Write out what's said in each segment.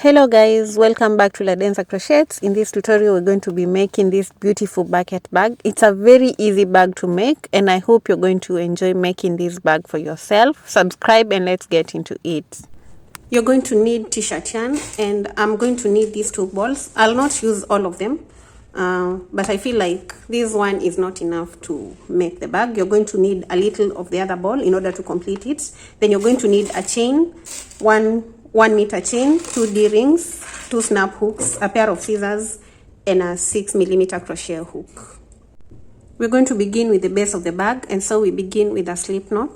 Hello guys, welcome back to LaDenser Crochets. In this tutorial we're going to be making this beautiful bucket bag. It's a very easy bag to make and I hope you're going to enjoy making this bag for yourself. Subscribe and let's get into it. You're going to need t-shirt yarn and I'm going to need these two balls. I'll not use all of them, but I feel like this one is not enough to make the bag. You're going to need a little of the other ball in order to complete it. Then you're going to need a chain, 1 meter chain, 2 D-rings, 2 snap hooks, a pair of scissors, and a 6mm crochet hook. We're going to begin with the base of the bag, and so we begin with a slip knot.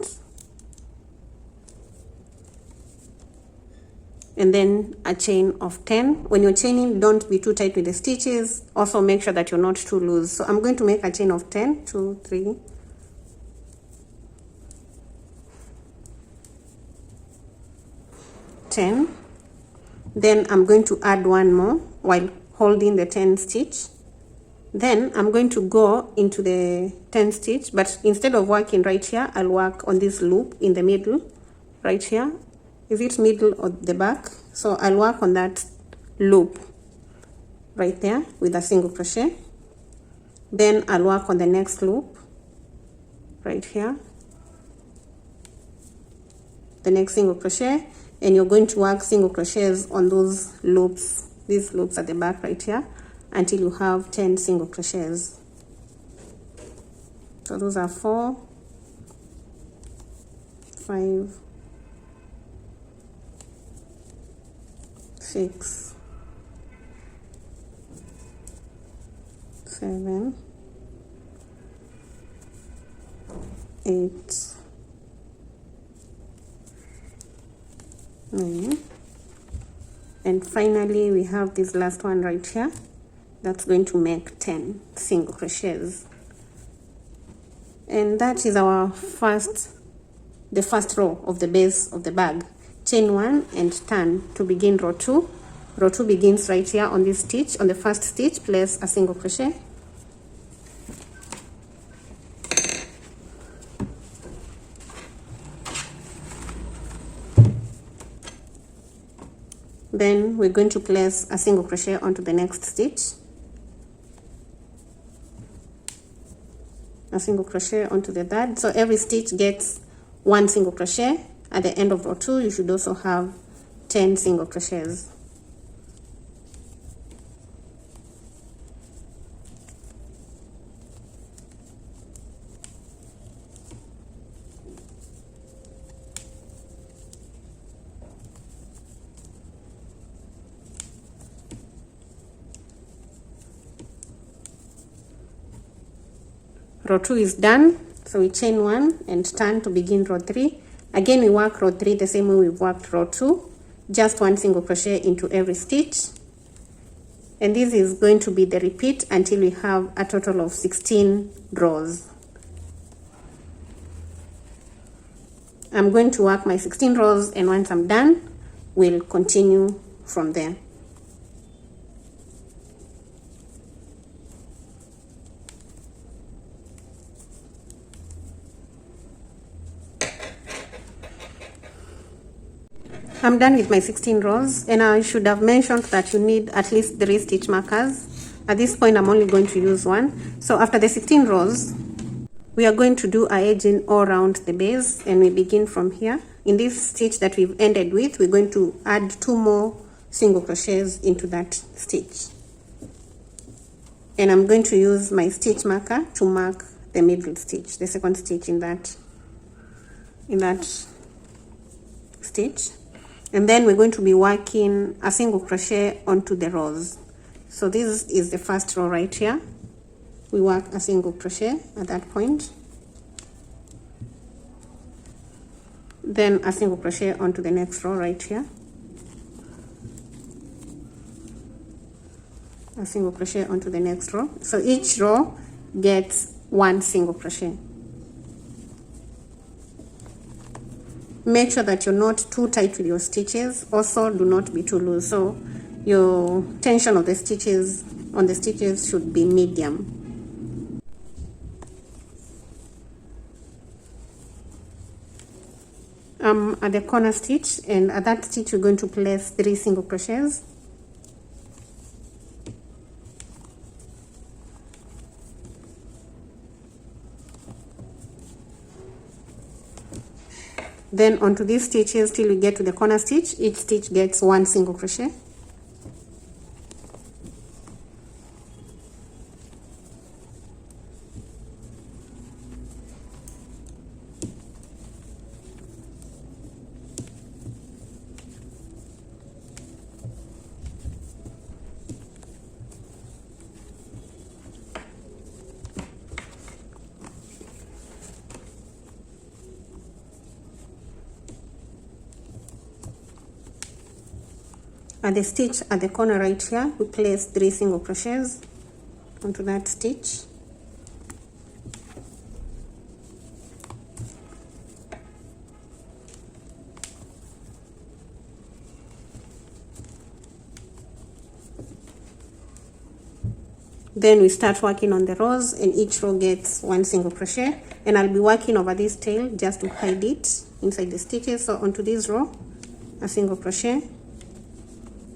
And then a chain of 10. When you're chaining, don't be too tight with the stitches. Also make sure that you're not too loose. So I'm going to make a chain of 10, 2, 3, 10. Then I'm going to add one more while holding the 10 stitch. Then I'm going to go into the 10 stitch, but instead of working right here, I'll work on this loop in the middle right here. Is it middle or the back? So I'll work on that loop right there with a single crochet. Then I'll work on the next loop right here, the next single crochet, and you're going to work single crochets on those loops, these loops at the back right here, until you have 10 single crochets. So those are 4, 5, 6, 7, 8, 9, and finally we have this last one right here that's going to make 10 single crochets. And that is our the first row of the base of the bag. Chain 1 and turn to begin row 2. Row 2 begins right here on this stitch. On the first stitch, place a single crochet. Then we're going to place a single crochet onto the next stitch. A single crochet onto the third. So every stitch gets 1 single crochet. At the end of row 2, you should also have 10 single crochets. Row 2 is done, so we chain 1 and turn to begin row 3. Again, we work row 3 the same way we've worked row 2, just 1 single crochet into every stitch. And this is going to be the repeat until we have a total of 16 rows. I'm going to work my 16 rows, and once I'm done, we'll continue from there. I'm done with my 16 rows, and I should have mentioned that you need at least 3 stitch markers. At this point, I'm only going to use 1. So after the 16 rows, we are going to do our edging all around the base, and we begin from here. In this stitch that we've ended with, we're going to add 2 more single crochets into that stitch. And I'm going to use my stitch marker to mark the middle stitch, the second stitch in that stitch. And then we're going to be working a single crochet onto the rows. So this is the first row right here. We work a single crochet at that point. Then a single crochet onto the next row right here. A single crochet onto the next row. So each row gets 1 single crochet. Make sure that you're not too tight with your stitches. Also, do not be too loose. So your tension of the stitches on the stitches should be medium. at the corner stitch, and at that stitch we're going to place 3 single crochets. Then onto these stitches till we get to the corner stitch, each stitch gets 1 single crochet. At the stitch at the corner right here, we place 3 single crochets onto that stitch. Then we start working on the rows, and each row gets 1 single crochet, and I'll be working over this tail just to hide it inside the stitches. So onto this row, a single crochet.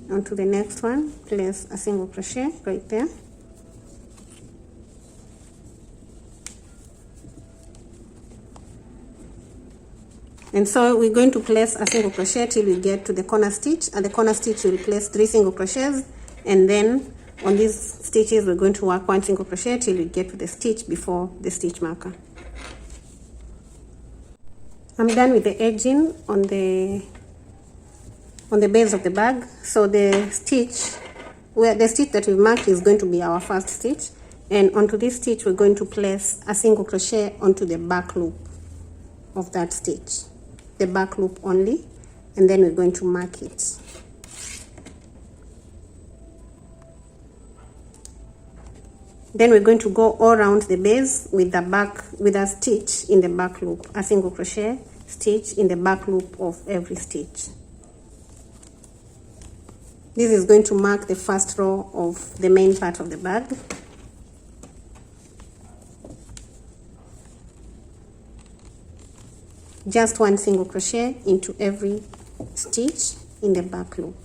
Onto the next one, place a single crochet right there. And so we're going to place a single crochet till we get to the corner stitch. At the corner stitch we'll place 3 single crochets, and then on these stitches we're going to work 1 single crochet till we get to the stitch before the stitch marker. I'm done with the edging on the base of the bag. So the stitch that we've marked is going to be our first stitch, and onto this stitch we're going to place a single crochet onto the back loop of that stitch, the back loop only, and then we're going to mark it. Then we're going to go all around the base with a stitch in the back loop, a single crochet stitch in the back loop of every stitch. This is going to mark the first row of the main part of the bag. Just 1 single crochet into every stitch in the back loop.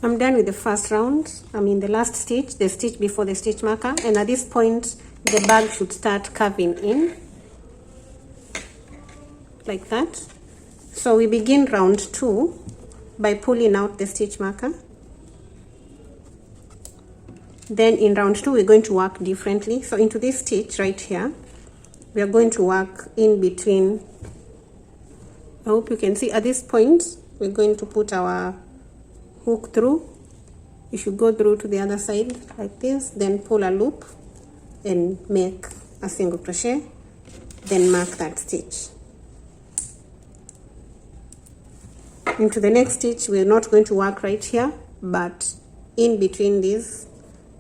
I'm done with the first round. I'm in the last stitch, the stitch before the stitch marker, and at this point the bag should start curving in like that. So we begin round 2 by pulling out the stitch marker. Then in round 2 we're going to work differently. So into this stitch right here, we are going to work in between. I hope you can see at this point we're going to put our hook through. You should go through to the other side like this, then pull a loop and make a single crochet, then mark that stitch. Into the next stitch we're not going to work right here, but in between these,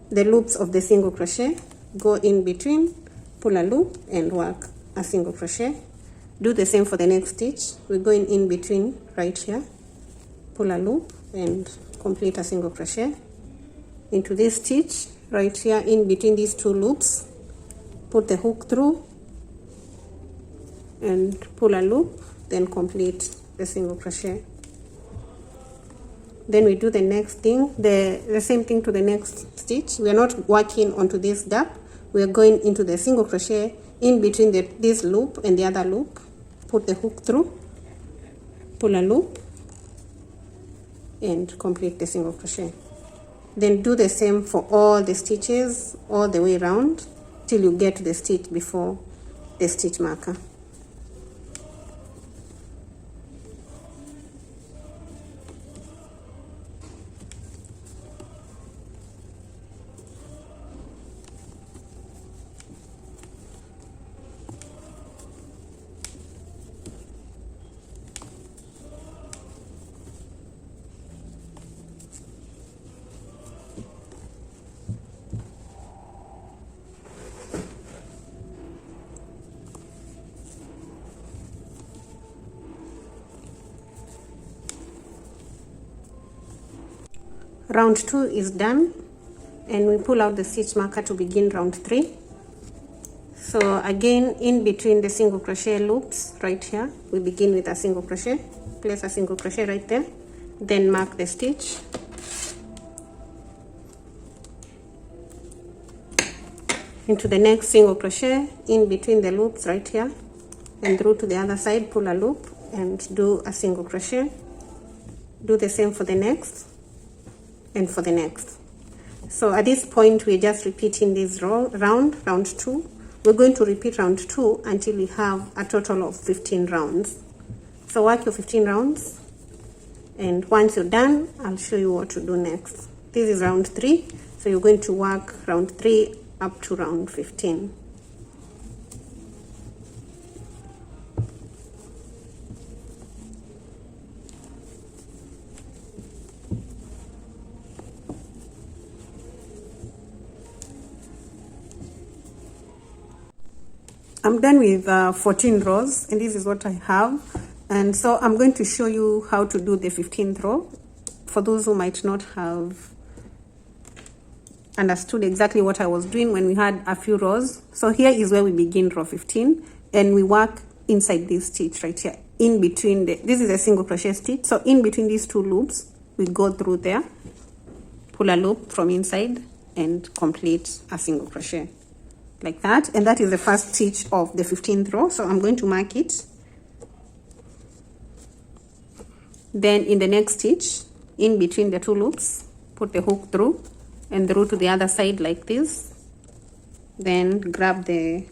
the loops of the single crochet, go in between, pull a loop and work a single crochet. Do the same for the next stitch. We're going in between right here, pull a loop and complete a single crochet. Into this stitch right here, in between these 2 loops, put the hook through and pull a loop, then complete the single crochet. Then we do the next thing, the same thing to the next stitch. We are not working onto this gap. We are going into the single crochet in between this loop and the other loop. Put the hook through, pull a loop, and complete the single crochet. Then do the same for all the stitches all the way around till you get to the stitch before the stitch marker. Round 2 is done, and we pull out the stitch marker to begin round 3. So again, in between the single crochet loops right here, we begin with a single crochet. Place a single crochet right there, then mark the stitch. Into the next single crochet in between the loops right here, and through to the other side, pull a loop and do a single crochet. Do the same for the next and for the next. So at this point, we're just repeating this round 2. We're going to repeat round 2 until we have a total of 15 rounds. So work your 15 rounds, and once you're done, I'll show you what to do next. This is round 3, so you're going to work round 3 up to round 15. I'm done with 14 rows, and this is what I have. And so I'm going to show you how to do the 15th row for those who might not have understood exactly what I was doing when we had a few rows. So here is where we begin row 15, and we work inside this stitch right here in between this is a single crochet stitch. So in between these two loops, we go through there, pull a loop from inside, and complete a single crochet like that. And that is the first stitch of the 15th row. So I'm going to mark it. Then in the next stitch, in between the two loops, put the hook through and through to the other side like this. Then grab the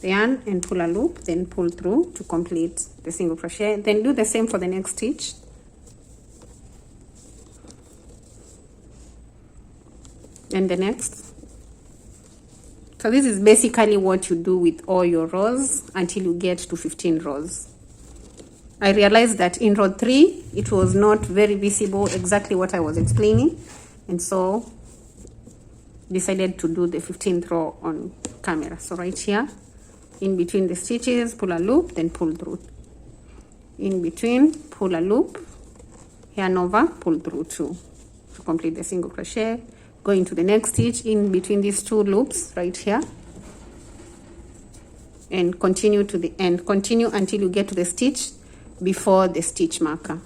yarn and pull a loop, then pull through to complete the single crochet. Then do the same for the next stitch. And the next. So this is basically what you do with all your rows until you get to 15 rows. I realized that in row 3, it was not very visible exactly what I was explaining, and so decided to do the 15th row on camera. So right here, in between the stitches, pull a loop, then pull through. In between, pull a loop, yarn over, pull through two to complete the single crochet. Go into the next stitch in between these two loops right here, and continue to the end. Continue until you get to the stitch before the stitch marker.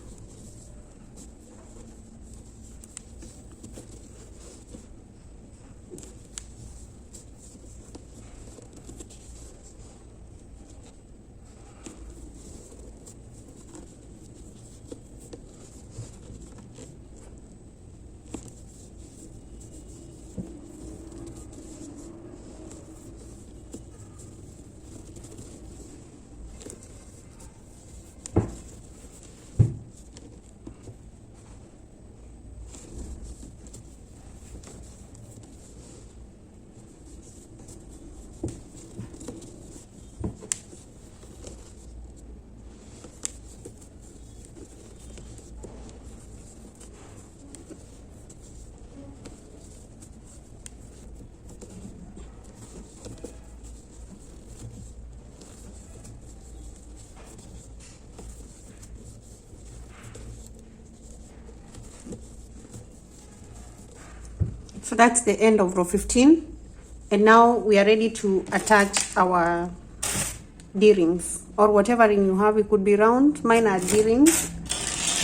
So that's the end of row 15, and now we are ready to attach our D-rings or whatever ring you have. It could be round, mine are D-rings.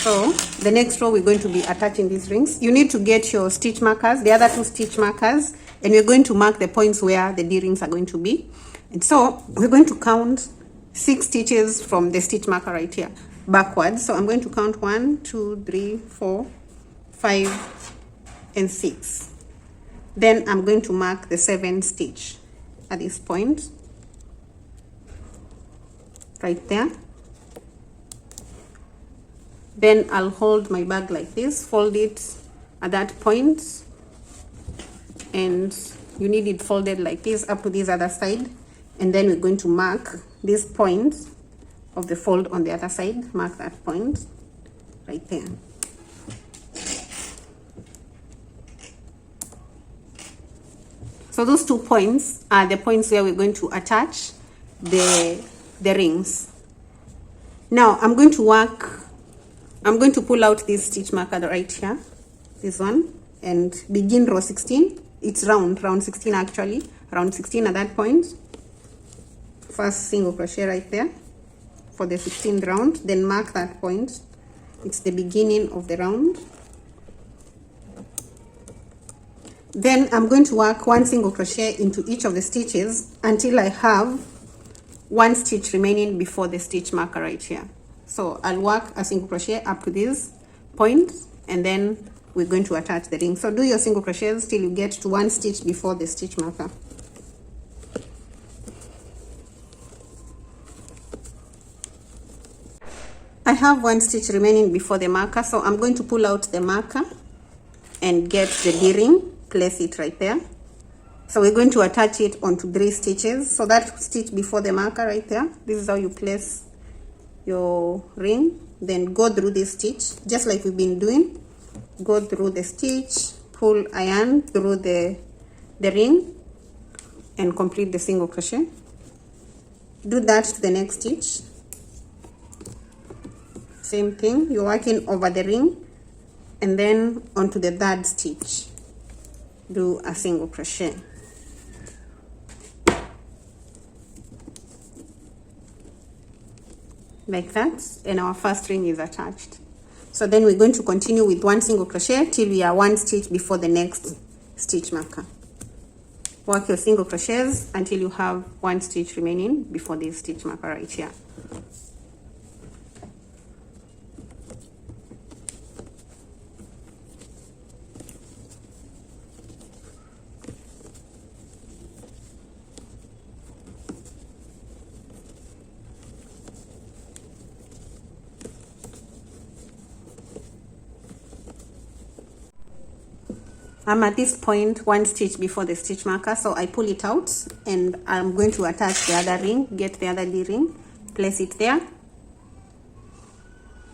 So the next row we're going to be attaching these rings. You need to get your stitch markers, the other 2 stitch markers, and we're going to mark the points where the D-rings are going to be. And so we're going to count 6 stitches from the stitch marker right here backwards. So I'm going to count 1, 2, 3, 4, 5, and 6. Then I'm going to mark the 7th stitch at this point right there. Then I'll hold my bag like this, fold it at that point, and you need it folded like this up to this other side. And then we're going to mark this point of the fold on the other side. Mark that point right there. So those 2 points are the points where we're going to attach the rings. Now I'm going to pull out this stitch marker right here, this one, and begin row 16. It's round 16 actually, round 16 at that point. First single crochet right there for the 16th round, then mark that point. It's the beginning of the round. Then I'm going to work 1 single crochet into each of the stitches until I have 1 stitch remaining before the stitch marker right here. So I'll work a single crochet up to this point, and then we're going to attach the ring. So do your single crochets till you get to 1 stitch before the stitch marker. I have 1 stitch remaining before the marker, so I'm going to pull out the marker and get the D-ring, place it right there. So we're going to attach it onto 3 stitches. So that stitch before the marker right there, this is how you place your ring. Then go through this stitch just like we've been doing. Go through the stitch, pull iron through the ring, and complete the single crochet. Do that to the next stitch. Same thing, you're working over the ring, and then onto the 3rd stitch do a single crochet. Like that, and our first ring is attached. So then we're going to continue with 1 single crochet till we are 1 stitch before the next stitch marker. Work your single crochets until you have 1 stitch remaining before this stitch marker right here. I'm at this point 1 stitch before the stitch marker, so I pull it out and I'm going to attach the other ring, get the other D-ring, place it there,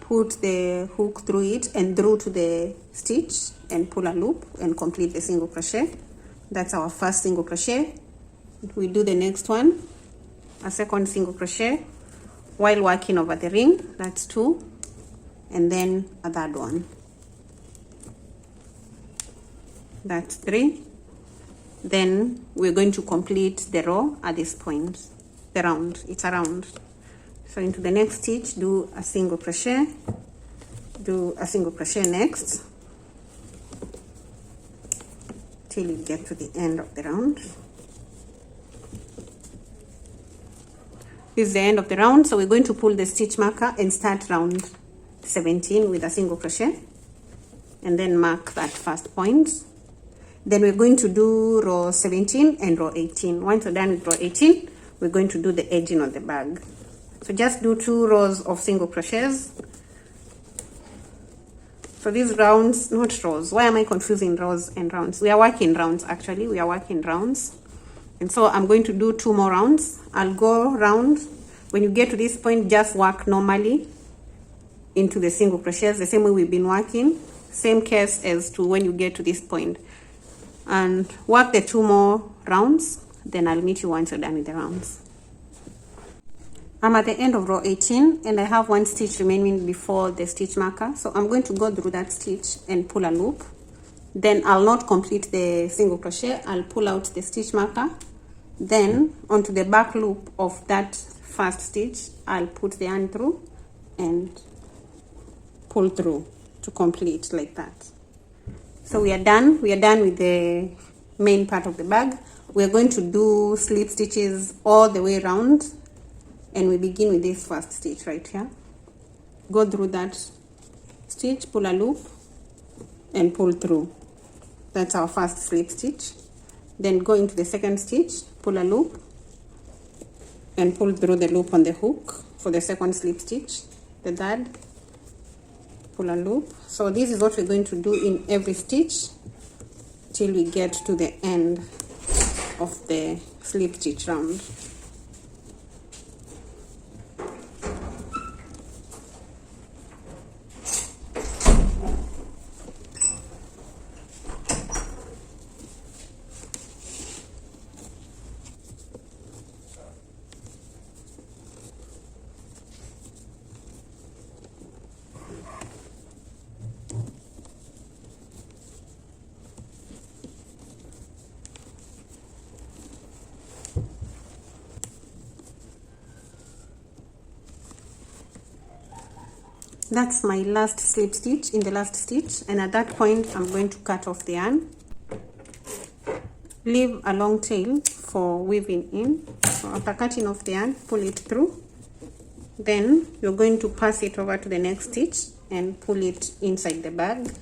put the hook through it and through to the stitch and pull a loop and complete the single crochet. That's our first single crochet. We do the next one, a second single crochet while working over the ring, that's 2, and then a 3rd one. That's 3. Then we're going to complete the row at this point, the round, it's a round. So into the next stitch, do a single crochet, do a single crochet next till you get to the end of the round. This is the end of the round, so we're going to pull the stitch marker and start round 17 with a single crochet, and then mark that first point. Then we're going to do row 17 and row 18. Once we're done with row 18, we're going to do the edging of the bag. So just do 2 rows of single crochets. So these rounds, not rows, why am I confusing rows and rounds? We are working rounds actually, we are working rounds. And so I'm going to do 2 more rounds. I'll go round. When you get to this point, just work normally into the single crochets, the same way we've been working. Same case as to when you get to this point. And work the 2 more rounds, then I'll meet you once you're done with the rounds. I'm at the end of row 18 and I have 1 stitch remaining before the stitch marker. So I'm going to go through that stitch and pull a loop. Then I'll not complete the single crochet, I'll pull out the stitch marker. Then onto the back loop of that first stitch, I'll put the yarn through and pull through to complete like that. So we are done with the main part of the bag. We are going to do slip stitches all the way around, and we begin with this first stitch right here. Go through that stitch, pull a loop and pull through. That's our first slip stitch. Then go into the second stitch, pull a loop and pull through the loop on the hook for the second slip stitch. The third, pull a loop. So this is what we're going to do in every stitch till we get to the end of the slip stitch round. That's my last slip stitch in the last stitch, and at that point I'm going to cut off the yarn. Leave a long tail for weaving in. So after cutting off the yarn, pull it through. Then you're going to pass it over to the next stitch and pull it inside the bag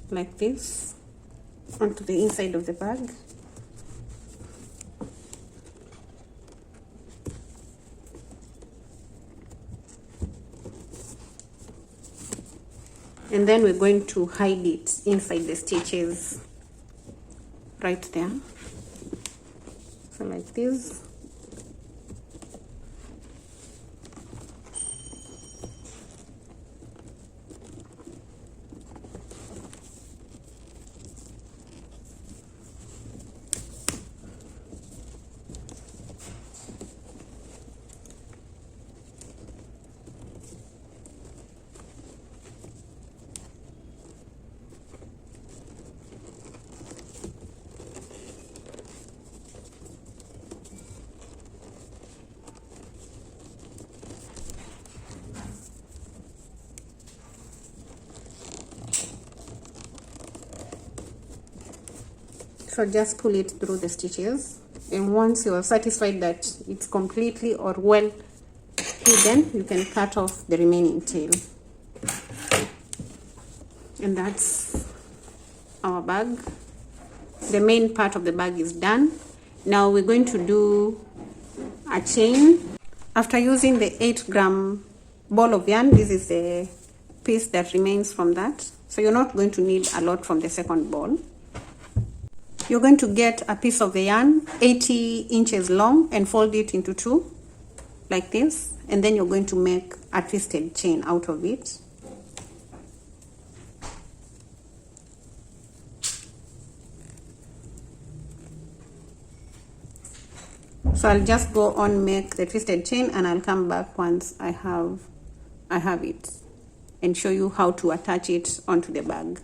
like this onto the inside of the bag. And then we're going to hide it inside the stitches right there. So like this. So just pull it through the stitches, and once you are satisfied that it's completely or well hidden, you can cut off the remaining tail. And that's our bag. The main part of the bag is done. Now we're going to do a chain. After using the 8-gram ball of yarn, this is the piece that remains from that. So you're not going to need a lot from the second ball. You're going to get a piece of the yarn 80 inches long and fold it into two like this, and then you're going to make a twisted chain out of it. So I'll just go on make the twisted chain, and I'll come back once I have it and show you how to attach it onto the bag.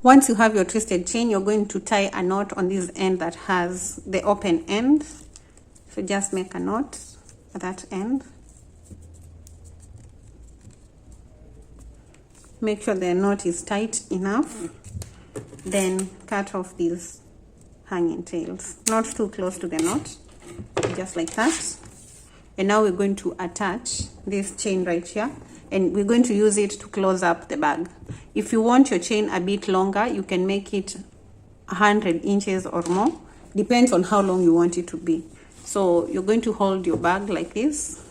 Once you have your twisted chain, you're going to tie a knot on this end that has the open end. So just make a knot at that end. Make sure the knot is tight enough. Then cut off these hanging tails, not too close to the knot, just like that. And now we're going to attach this chain right here, and we're going to use it to close up the bag. If you want your chain a bit longer, you can make it 100 inches or more. Depends on how long you want it to be. So you're going to hold your bag like this.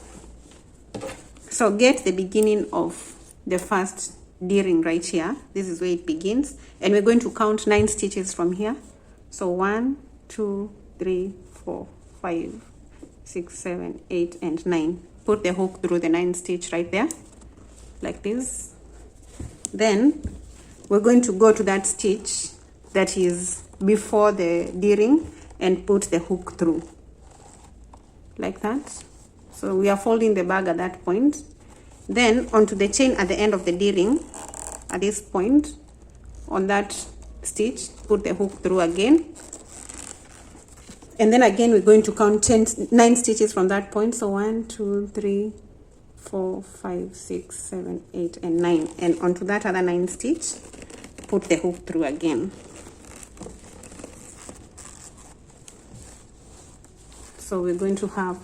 So get the beginning of the first D-ring right here. This is where it begins. And we're going to count 9 stitches from here. So 1, 2, 3, 4, 5, 6, 7, 8, and 9. Put the hook through the 9th stitch right there, like this. Then we're going to go to that stitch that is before the D-ring and put the hook through, like that. So we are folding the bag at that point. Then onto the chain at the end of the D-ring, at this point, on that stitch, put the hook through again. And then again we're going to count 9 stitches from that point. So 1, 2, 3, 4, 5, 6, 7, 8, and 9. And onto that other 9 stitch, put the hook through again. So we're going to have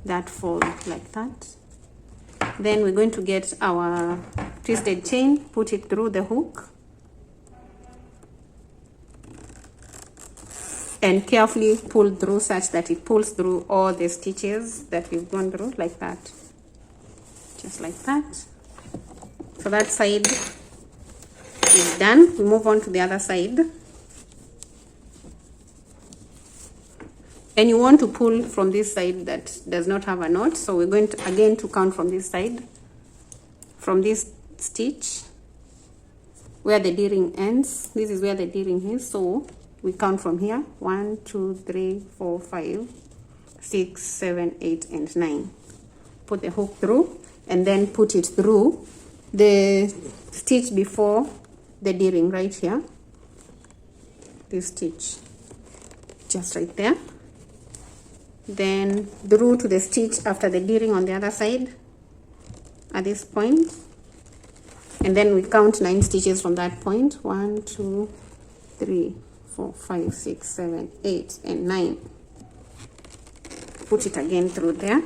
that fold like that. Then we're going to get our twisted chain, put it through the hook, and carefully pull through such that it pulls through all the stitches that we've gone through, like that. Just like that. So that side is done. We move on to the other side. And you want to pull from this side that does not have a knot. So we're going to again to count from this side, from this stitch where the D-ring ends. This is where the D-ring is. So we count from here: 1, 2, 3, 4, 5, 6, 7, 8, and 9. Put the hook through and then put it through the stitch before the D-ring right here. This stitch, just right there. Then through to the stitch after the D-ring on the other side at this point, and then we count 9 stitches from that point: 1, 2, 3, 4, 5, 6, 7, 8, and 9. Put it again through there,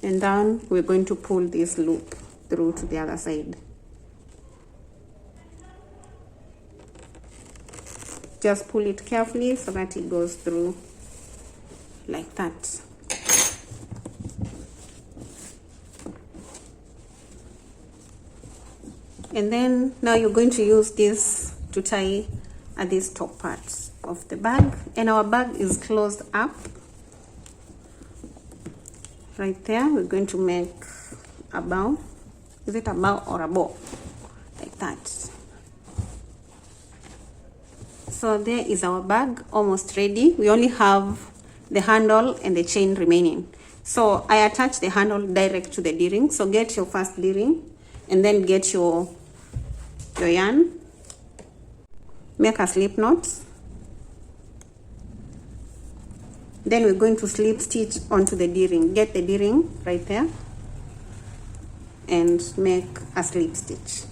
and down we're going to pull this loop through to the other side. Just pull it carefully so that it goes through like that. And then now you're going to use this to tie at this top part of the bag, and our bag is closed up right there. We're going to make a bow. Is it a bow or a bow? Like that. So there is our bag, almost ready. We only have the handle and the chain remaining. So I attach the handle direct to the D-ring. So get your first D-ring and then get your yarn. Make a slip knot. Then we're going to slip stitch onto the D-ring. Get the D-ring right there and make a slip stitch.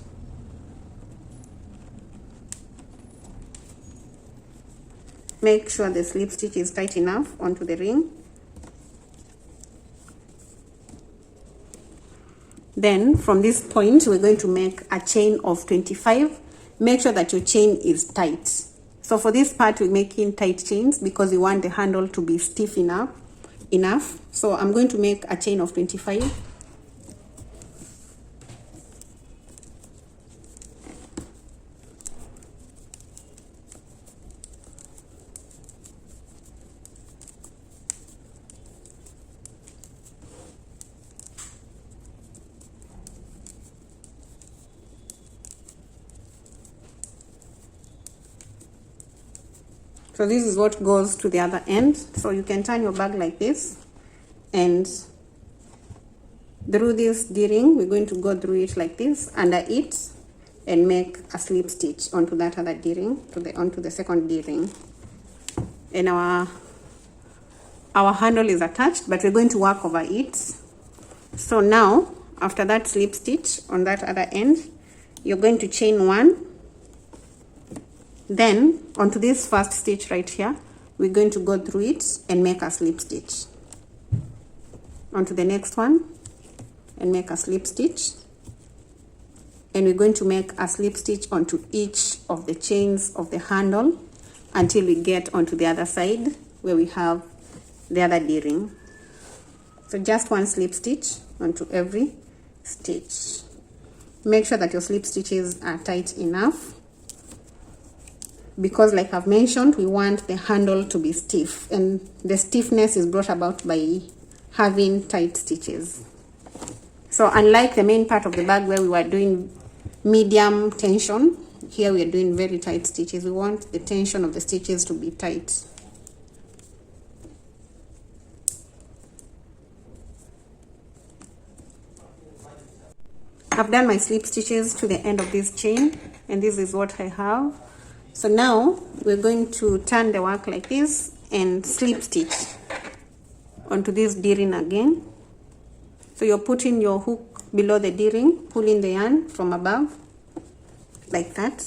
Make sure the slip stitch is tight enough onto the ring. Then from this point we're going to make a chain of 25. Make sure that your chain is tight. So for this part we're making tight chains because we want the handle to be stiff enough. So I'm going to make a chain of 25. So this is what goes to the other end. So you can turn your bag like this, and through this D-ring we're going to go through it like this, under it, and make a slip stitch onto that other D-ring, onto the second D-ring. And our handle is attached, but we're going to work over it. So now after that slip stitch on that other end, you're going to chain 1. Then onto this first stitch right here, we're going to go through it and make a slip stitch. Onto the next one and make a slip stitch. And we're going to make a slip stitch onto each of the chains of the handle until we get onto the other side where we have the other D-ring. So just one slip stitch onto every stitch. Make sure that your slip stitches are tight enough, because like I've mentioned, we want the handle to be stiff, and the stiffness is brought about by having tight stitches. So unlike the main part of the bag where we were doing medium tension, here we are doing very tight stitches. We want the tension of the stitches to be tight. I've done my slip stitches to the end of this chain, and this is what I have. So now we're going to turn the work like this and slip stitch onto this D-ring again. So you're putting your hook below the D-ring, pulling the yarn from above like that.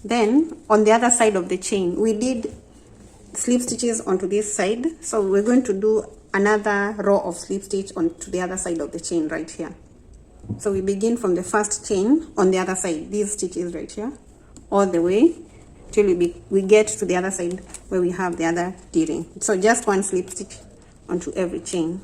Then on the other side of the chain, we did slip stitches onto this side, so we're going to do another row of slip stitch onto the other side of the chain right here. So we begin from the first chain on the other side, these stitches right here, all the way till we get to the other side where we have the other D-ring. So just one slip stitch onto every chain.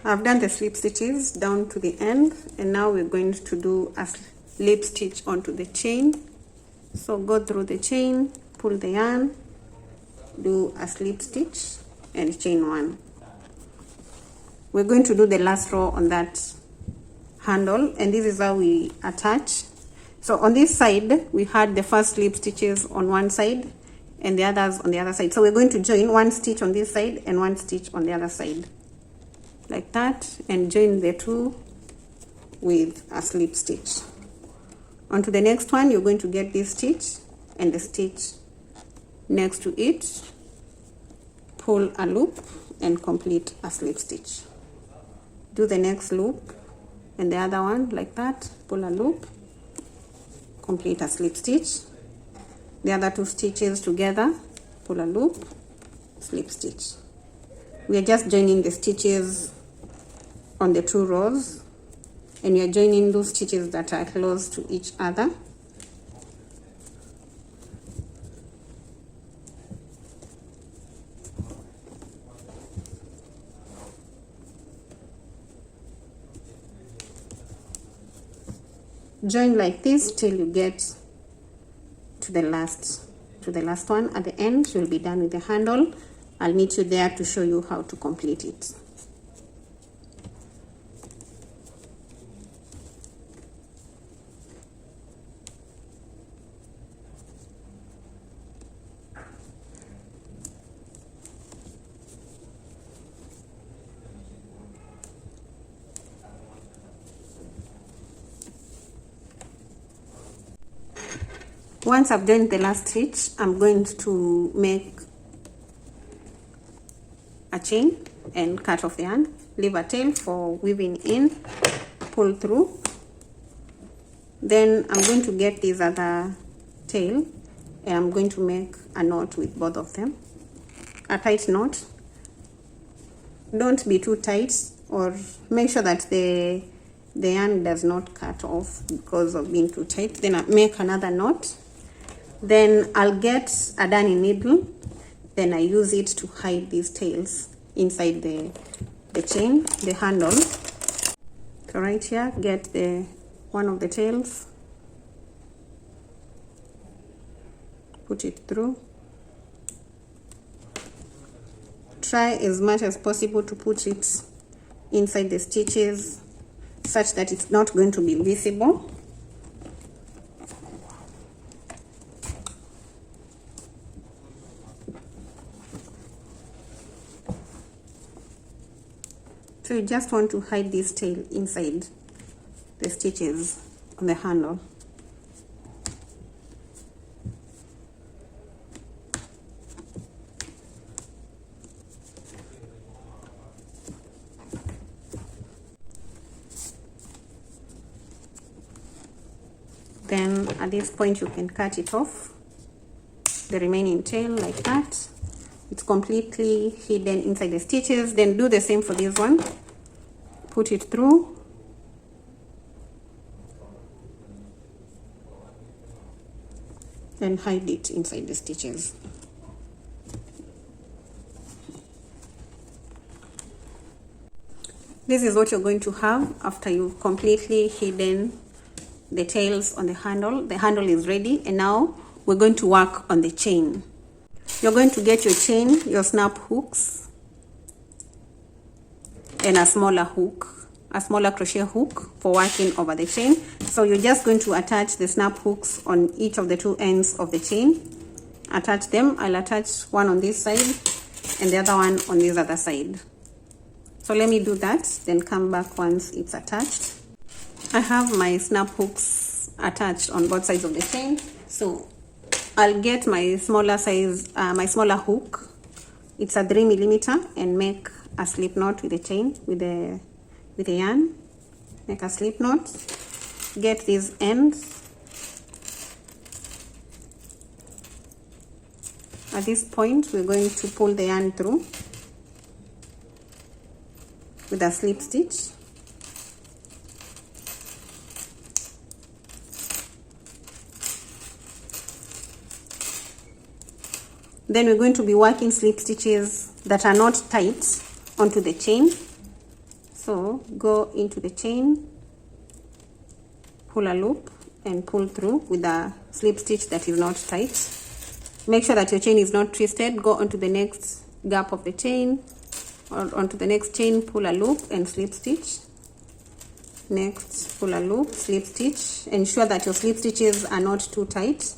I've done the slip stitches down to the end, and now we're going to do a slip stitch onto the chain. So go through the chain, pull the yarn, do a slip stitch and chain one. We're going to do the last row on that handle, and this is how we attach. So on this side we had the first slip stitches on one side and the others on the other side. So we're going to join one stitch on this side and one stitch on the other side, like that, and join the two with a slip stitch. Onto the next one, you're going to get this stitch and the stitch next to it, pull a loop and complete a slip stitch. Do the next loop and the other one like that, pull a loop, complete a slip stitch. The other two stitches together, pull a loop, slip stitch. We are just joining the stitches on the two rows, and we are joining those stitches that are close to each other. Join like this till you get to the last one. At the end you'll be done with the handle. I'll meet you there to show you how to complete it. Once I've done the last stitch, I'm going to make a chain and cut off the yarn, leave a tail for weaving in, pull through. Then I'm going to get this other tail and I'm going to make a knot with both of them, a tight knot. Don't be too tight, or make sure that the yarn does not cut off because of being too tight. Then I make another knot. Then I'll get a darning needle, then I use it to hide these tails inside the chain, the handle. So right here, get one of the tails, put it through. Try as much as possible to put it inside the stitches such that it's not going to be visible. So you just want to hide this tail inside the stitches on the handle. Then at this point you can cut it off, the remaining tail like that. It's completely hidden inside the stitches. Then do the same for this one. Put it through. And hide it inside the stitches. This is what you're going to have after you've completely hidden the tails on the handle. The handle is ready, and now we're going to work on the chain. You're going to get your chain, your snap hooks, and a smaller hook, a smaller crochet hook for working over the chain. So you're just going to attach the snap hooks on each of the two ends of the chain. Attach them. I'll attach one on this side and the other one on this other side. So let me do that, then come back once it's attached. I have my snap hooks attached on both sides of the chain. So I'll get my smaller size, my smaller hook. It's a 3mm, and make a slip knot with the chain, with the yarn. Make a slip knot. Get these ends. At this point, we're going to pull the yarn through with a slip stitch. Then we're going to be working slip stitches that are not tight onto the chain. So go into the chain, pull a loop and pull through with a slip stitch that is not tight. Make sure that your chain is not twisted. Go onto the next gap of the chain, or onto the next chain, pull a loop and slip stitch. Next, pull a loop, slip stitch. Ensure that your slip stitches are not too tight.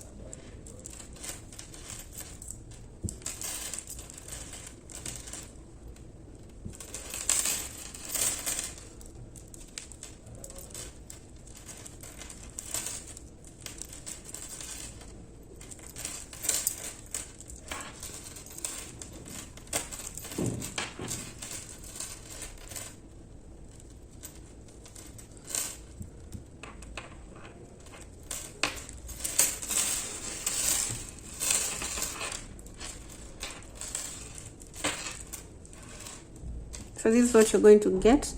So this is what you're going to get.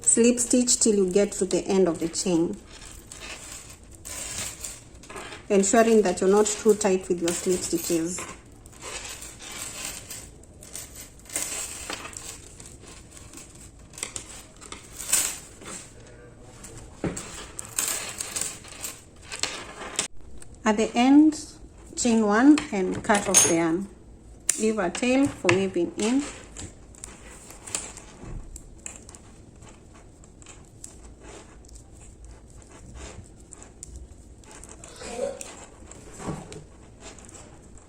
Slip stitch till you get to the end of the chain, ensuring that you're not too tight with your slip stitches. At the end, chain one and cut off the yarn. Leave a tail for weaving in.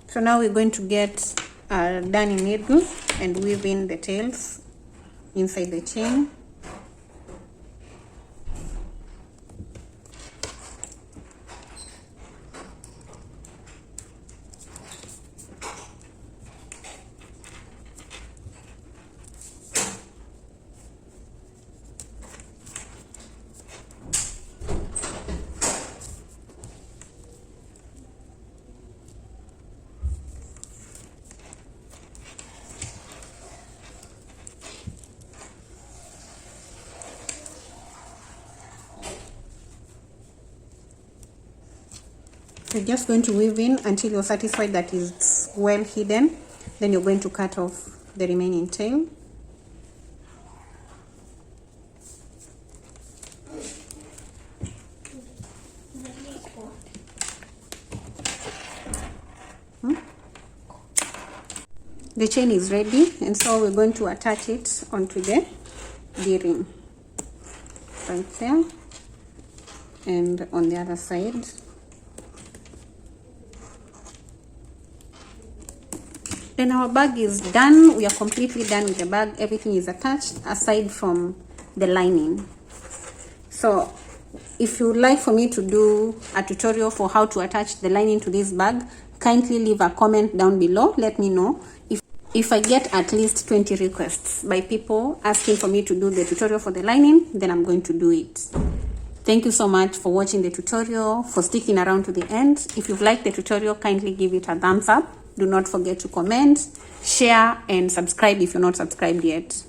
So now we're going to get a darning needle and weave in the tails inside the chain. You're just going to weave in until you're satisfied that it's well hidden. Then you're going to cut off the remaining tail. The chain is ready, and so we're going to attach it onto the D-ring right there, and on the other side. Then our bag is done. We are completely done with the bag. Everything is attached aside from the lining. So if you would like for me to do a tutorial for how to attach the lining to this bag, kindly leave a comment down below. Let me know. If I get at least 20 requests by people asking for me to do the tutorial for the lining, then I'm going to do it. Thank you so much for watching the tutorial, for sticking around to the end. If you've liked the tutorial, kindly give it a thumbs up. Do not forget to comment, share, and subscribe if you're not subscribed yet.